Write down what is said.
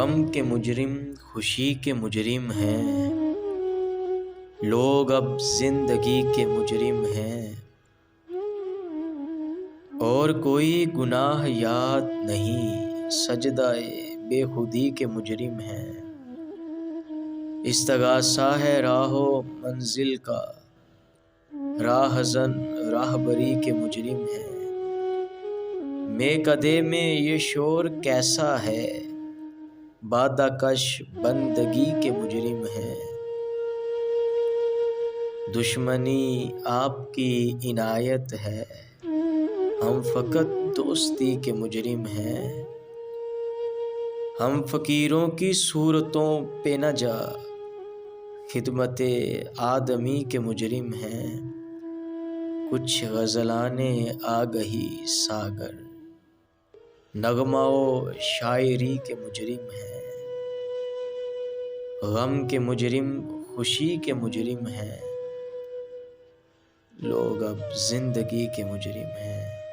गम के मुजरिम खुशी के मुजरिम हैं, लोग अब जिंदगी के मुजरिम हैं, और कोई गुनाह याद नहीं, सजदाए बेखुदी के मुजरिम हैं। इस्तगासा है राहो मंजिल का, राहज़न राहबरी के मुजरिम हैं। मेकदे में ये शोर कैसा है, बादाकश बंदगी के मुजरिम हैं। दुश्मनी आपकी इनायत है, हम फ़कत दोस्ती के मुजरिम हैं। हम फ़कीरों की सूरतों पे न जा, खिदमते आदमी के मुजरिम हैं। कुछ ग़ज़लाने आगही सागर, नग़्मा-ओ शायरी के मुजरिम हैं। गम के मुजरिम खुशी के मुजरिम हैं, लोग अब जिंदगी के मुजरिम हैं।